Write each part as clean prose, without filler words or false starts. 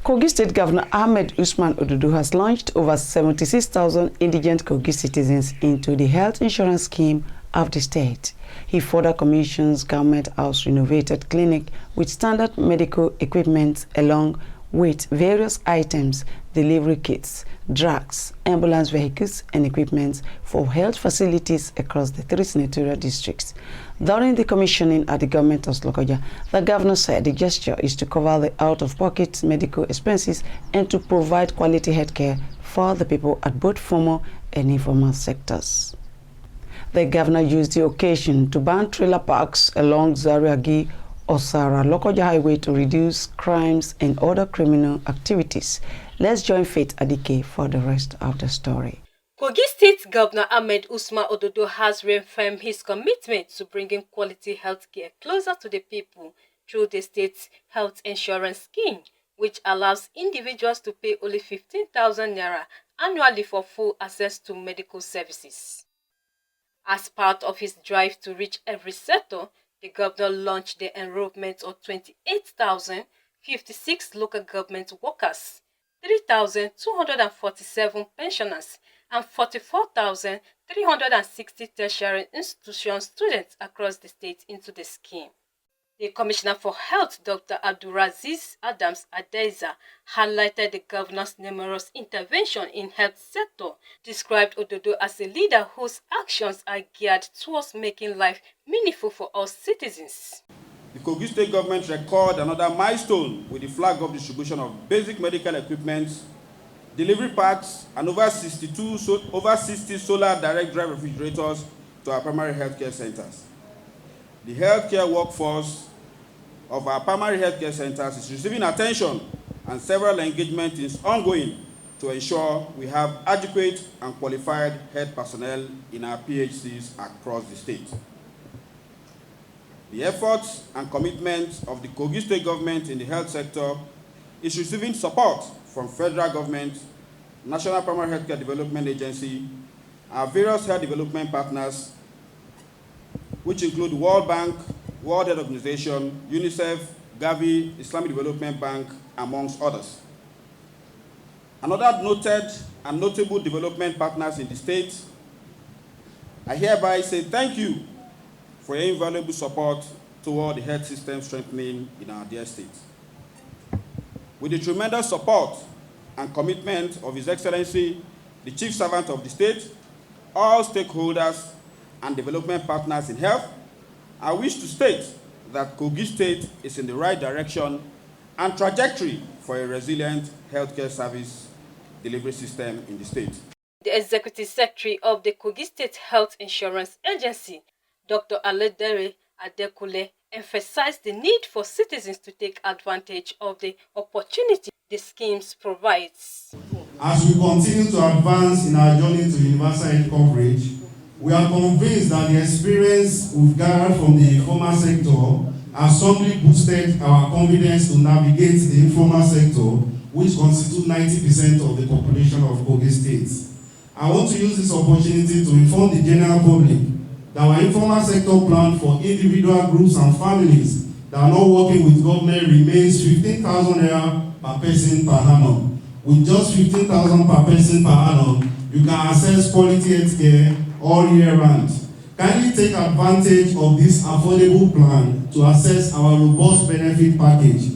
Kogi State Governor Ahmed Usman Ododo has launched over 76,000 indigent Kogi citizens into the health insurance scheme of the state. He further commissions Government House renovated clinic with standard medical equipment along with various items, delivery kits, drugs, ambulance vehicles and equipment for health facilities across the three senatorial districts. During the commissioning at the Government House Lokoja, the governor said the gesture is to cover the out-of-pocket medical expenses and to provide quality health care for the people at both formal and informal sectors. The governor used the occasion to ban trailer parks along Zariagi, Osara Lokoja Highway to reduce crimes and other criminal activities. Let's join Faith Adike for the rest of the story. Kogi State Governor Ahmed Usman Ododo has reaffirmed his commitment to bringing quality health care closer to the people through the state's health insurance scheme, which allows individuals to pay only 15,000 naira annually for full access to medical services. As part of his drive to reach every sector, the governor launched the enrollment of 28,056 local government workers, 3,247 pensioners, and 44,360 tertiary institution students across the state into the scheme. The Commissioner for Health, Dr. Abdulaziz Adams Adeza, highlighted the governor's numerous interventions in health sector, described Ododo as a leader whose actions are geared towards making life meaningful for all citizens. The Kogi State government recorded another milestone with the flag of distribution of basic medical equipment, delivery packs, and over 60 solar direct drive refrigerators to our primary healthcare centers. The healthcare workforce of our primary healthcare centers is receiving attention, and several engagements is ongoing to ensure we have adequate and qualified health personnel in our PHCs across the state. The efforts and commitment of the Kogi State government in the health sector is receiving support from federal government, National Primary Healthcare Development Agency, our various health development partners, which include World Bank, World Health Organization, UNICEF, Gavi, Islamic Development Bank, amongst others. Another noted and notable development partners in the state, I hereby say thank you for your invaluable support toward the health system strengthening in our dear state. With the tremendous support and commitment of His Excellency, the Chief Servant of the state, all stakeholders and development partners in health, I wish to state that Kogi State is in the right direction and trajectory for a resilient healthcare service delivery system in the state. The Executive Secretary of the Kogi State Health Insurance Agency, Dr. Aledere Adekule, emphasized the need for citizens to take advantage of the opportunity the schemes provides. As we continue to advance in our journey to universal health coverage, we are convinced that the experience we've gathered from the informal sector has strongly boosted our confidence to navigate the informal sector, which constitutes 90% of the population of Kogi State. I want to use this opportunity to inform the general public that our informal sector plan for individual groups and families that are not working with government remains 15,000 naira per person per annum. With just 15,000 per person per annum, you can access quality health care all year round. Kindly take advantage of this affordable plan to access our robust benefit package.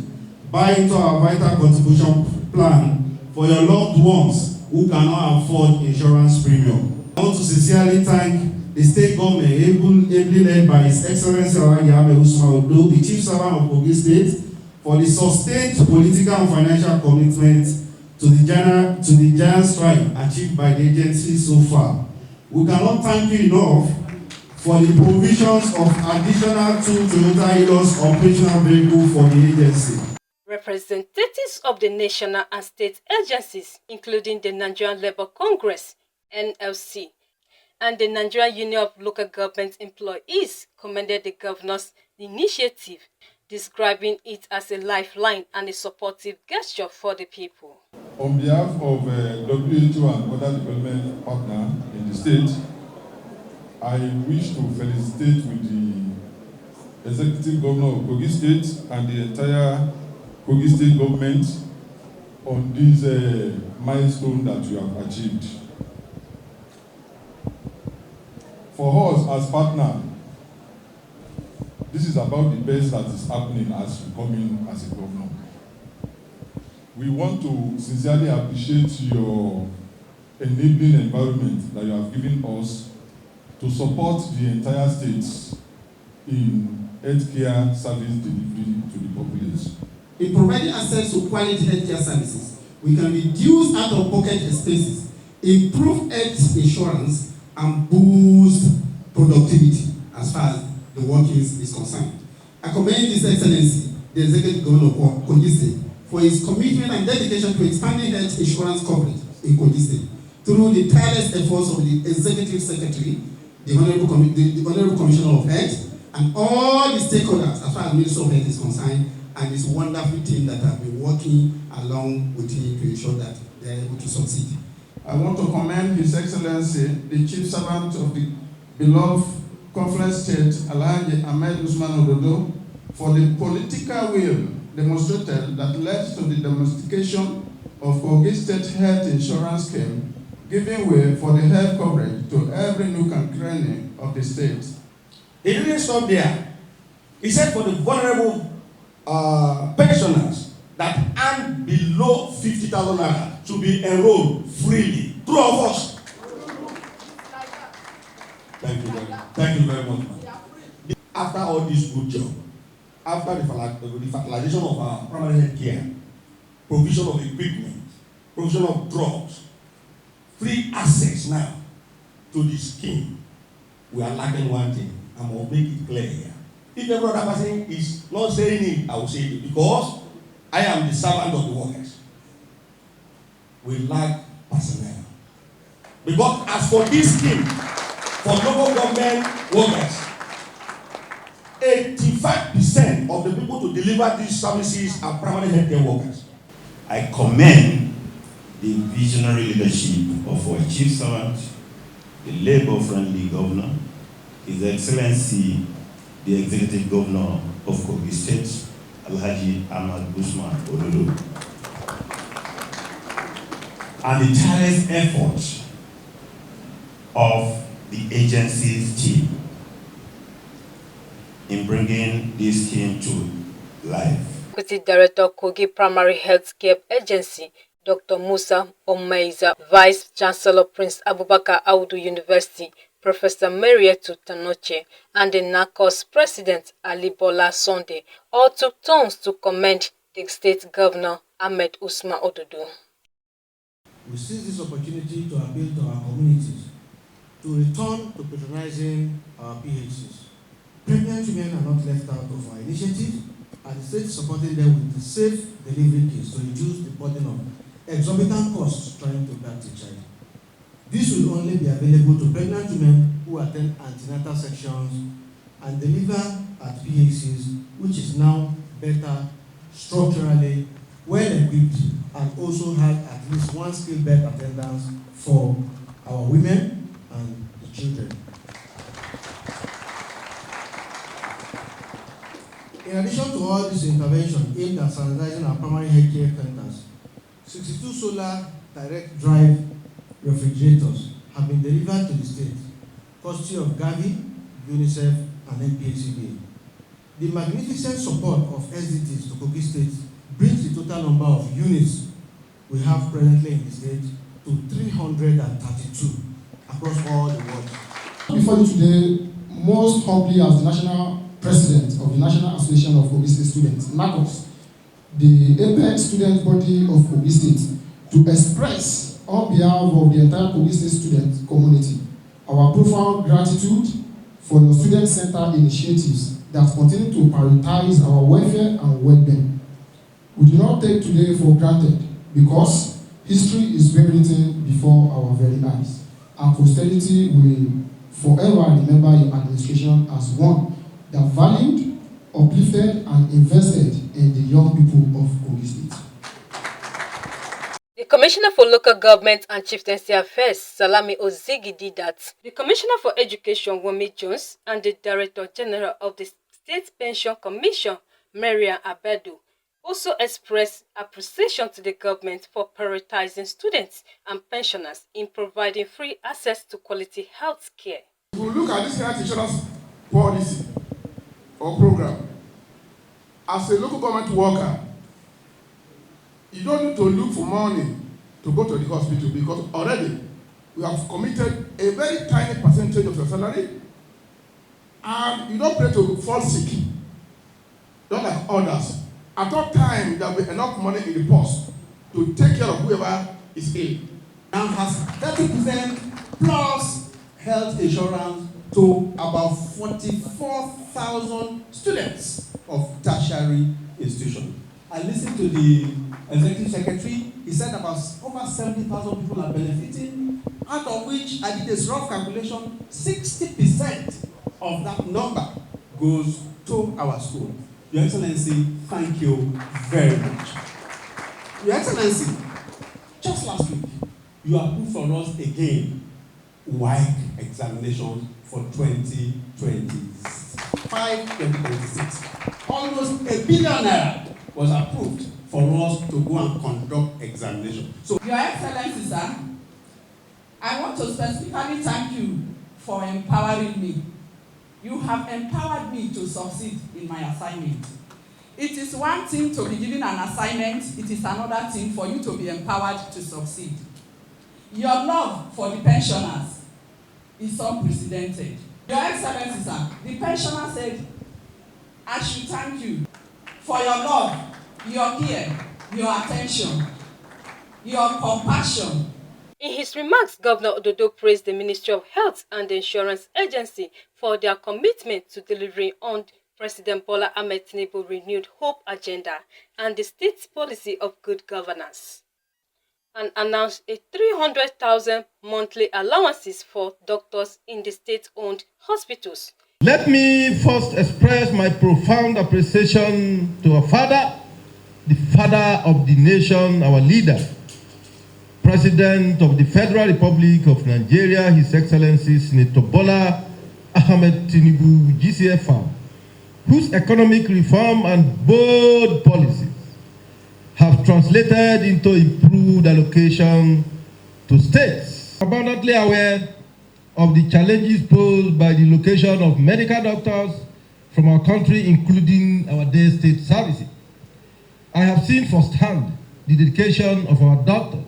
Buy into our vital contribution plan for your loved ones who cannot afford insurance premium. I want to sincerely thank the state government, ably led by His Excellency Ahmed Usman Ododo, the Chief Servant of Kogi State, for the sustained political and financial commitment to the giant strike achieved by the agency so far. We cannot thank you enough for the provisions of additional 2 Toyota Hilux operational vehicles for the agency. Representatives of the national and state agencies, including the Nigerian Labour Congress, NLC, and the Nigerian Union of Local Government Employees, commended the governor's initiative, describing it as a lifeline and a supportive gesture for the people. On behalf of WHO and other development partners in the state, I wish to felicitate with the Executive Governor of Kogi State and the entire Kogi State government on this milestone that you have achieved. For us as partner, this is about the best that is happening as you come in as a governor. We want to sincerely appreciate your enabling environment that you have given us to support the entire state in healthcare service delivery to the populace. In providing access to quality healthcare services, we can reduce out-of-pocket expenses, improve health insurance, and boost productivity as far as the workings is concerned. I commend His Excellency, the Executive Governor of Kogi State, for his commitment and dedication to expanding health insurance coverage in Kogi State through the tireless efforts of the Executive Secretary, the Honorable Commissioner of Health, and all the stakeholders as far as Ministry of Health is concerned, and this wonderful team that have been working along with him to ensure that they are able to succeed. I want to commend His Excellency, the Chief Servant of the beloved Conference State, Ahmed Usman Ododo, for the political will demonstrated that led to the domestication of Kogi State Health Insurance Scheme, giving way for the health coverage to every nook and cranny of the state. He didn't stop there. He said for the vulnerable pensioners that earn below 50,000 naira to be enrolled freely. True of us. Thank you very much. After all this good job, after the fertilization of our primary health care, provision of equipment, provision of drugs, free access now to the scheme, we are lacking one thing. I will make it clear here. If every other person is not saying it, I will say it because I am the servant of the workers. We lack personnel. Because as for this scheme, for local government workers, 85% of the people to deliver these services are primary healthcare workers. I commend the visionary leadership of our chief servant, the labor-friendly governor, His Excellency, the Executive Governor of Kogi State, Ahmed Usman Ododo, and the tireless effort of the agency's team in bringing this scheme to life. Deputy Director Kogi Primary Health Care Agency, Dr. Musa Omeiza, Vice Chancellor Prince Abubakar Audu University, Professor Marietu Tanoche, and the NACOS President Ali Bola Sunday all took turns to commend the State Governor Ahmed Usman Ododo. We seize this opportunity to appeal to our communities to return to patronizing our PHCs. Pregnant women are not left out of our initiative, and the state is supporting them with the safe delivery kits to reduce the burden of exorbitant costs trying to bear the child. This will only be available to pregnant women who attend antenatal sections and deliver at PHCs, which is now better structurally, well equipped, and also have at least one skilled birth attendance for our women and the children. In addition to all this intervention aimed at sanitizing our primary healthcare centers, 62 solar direct drive refrigerators have been delivered to the state, courtesy of Gavi, UNICEF, and NPHCDA. The magnificent support of SDTs to Kogi State brings the total number of units we have presently in the state to 332 across all the world. Before you today, most humbly as the National President of the National Association of Kogi State Students, NACOS, the apex student body of Kogi State, to express on behalf of the entire Kogi State student community our profound gratitude for your student center initiatives that continue to prioritize our welfare and well-being. We do not take today for granted because history is being written before our very eyes, and posterity will forever remember your administration as one that valued, uplifted, and invested in the young people of Kogi State. The Commissioner for Local Government and Chieftaincy Affairs, Salami Ozigi, did that. The Commissioner for Education, Wumi Jones, and the Director General of the State Pension Commission, Maria Abedu, also expressed appreciation to the government for prioritizing students and pensioners in providing free access to quality health care. If we look at this health insurance policy or program, as a local government worker, you don't need to look for money to go to the hospital because already we have committed a very tiny percentage of your salary, and you don't pray to fall sick, not like others. At that time, there will be enough money in the purse to take care of whoever is ill. Now has 30% plus health insurance to about 44,000 students of tertiary institutions. I listened to the executive secretary. He said about over 70,000 people are benefiting, out of which I did a rough calculation, 60% of that number goes to our school. Your Excellency, thank you very much. Your Excellency, just last week, you approved for us again WAEC examinations for 2025-2026. Almost R1 billion was approved for us to go and conduct examinations. So, Your Excellency, sir, I want to specifically thank you for empowering me. You have empowered me to succeed in my assignment. It is one thing to be given an assignment, it is another thing for you to be empowered to succeed. Your love for the pensioners is unprecedented. Your Excellency, sir, the pensioner said, I should thank you for your love, your care, your attention, your compassion. In his remarks, Governor Ododo praised the Ministry of Health and the Insurance Agency for their commitment to delivering on President Bola Ahmed Tinubu's renewed hope agenda and the state's policy of good governance, and announced a 300,000 monthly allowances for doctors in the state-owned hospitals. Let me first express my profound appreciation to our father, the father of the nation, our leader, President of the Federal Republic of Nigeria, His Excellency Senator Bola Ahmed Tinubu, GCFR, whose economic reform and bold policies have translated into improved allocation to states. Abundantly aware of the challenges posed by the location of medical doctors from our country, including our day state services. I have seen firsthand the dedication of our doctors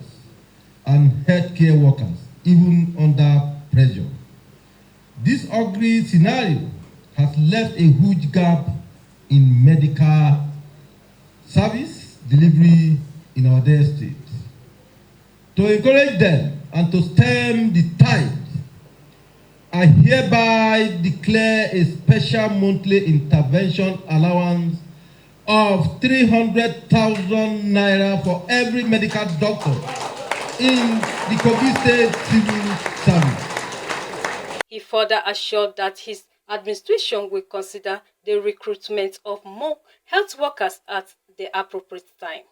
and healthcare workers, even under pressure. This ugly scenario has left a huge gap in medical service delivery in our day state. To encourage them and to stem the tide, I hereby declare a special monthly intervention allowance of 300,000 naira for every medical doctor in the Kogi State Civil Service. He further assured that his administration will consider the recruitment of more health workers at the appropriate time.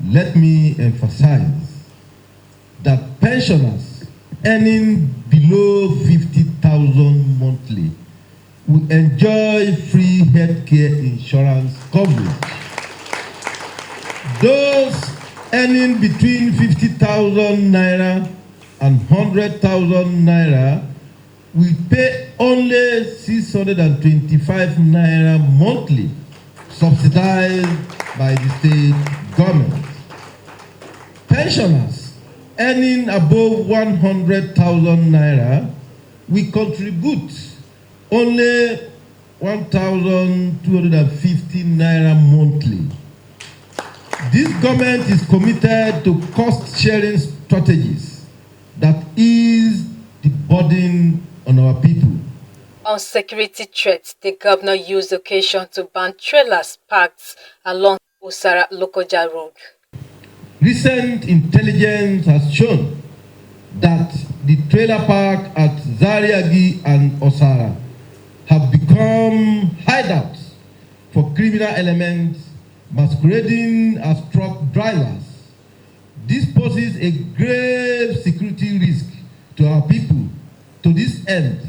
Let me emphasize that pensioners earning below 50,000 monthly will enjoy free healthcare insurance coverage. Those earning between 50,000 naira and 100,000 naira will pay only 625 naira monthly, subsidized by the state government. Pensioners earning above 100,000 naira will contribute only 1,250 naira monthly. This government is committed to cost-sharing strategies that ease the burden on our people. On security threats, the governor used the occasion to ban trailers parked along Osara Lokoja Road. Recent intelligence has shown that the trailer park at Zariagi and Osara have become hideouts for criminal elements masquerading as truck drivers. This poses a grave security risk to our people. To this end,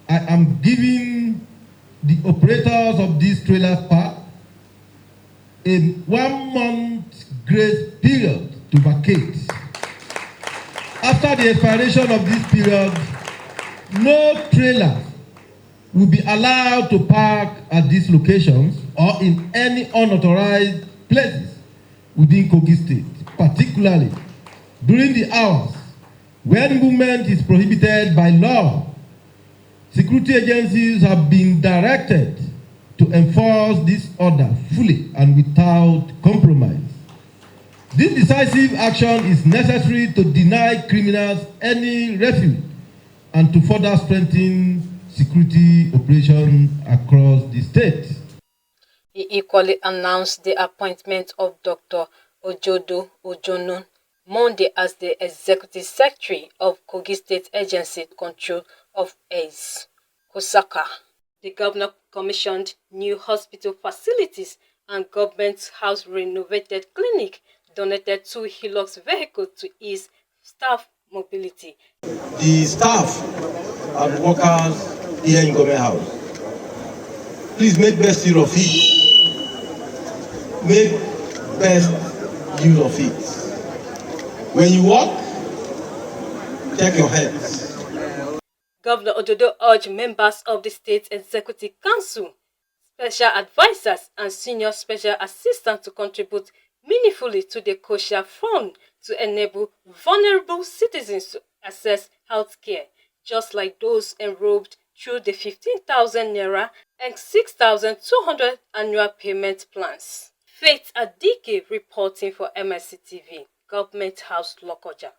I am giving the operators of these trailer park a 1 month grace period to vacate. After the expiration of this period, no trailers will be allowed to park at these locations or in any unauthorized places within Kogi State, particularly during the hours when movement is prohibited by law. Security agencies have been directed to enforce this order fully and without compromise. This decisive action is necessary to deny criminals any refuge and to further strengthen security operations across the state. He equally announced the appointment of Dr. Ododo Monday as the Executive Secretary of Kogi State Agency Control of AIDS, Osaka. The governor commissioned new hospital facilities and government house renovated clinic, donated 2 Hilux vehicles to ease staff mobility. The staff and workers here in government house, please make best use of it. Make best use of it. When you walk, check your heads. Governor Ododo urged members of the State Executive Council, special advisors and senior special assistants to contribute meaningfully to the Kosher Fund to enable vulnerable citizens to access health care, just like those enrolled through the 15,000 Naira and 6,200 annual payment plans. Faith Adike reporting for MSC TV, Government House Lokoja.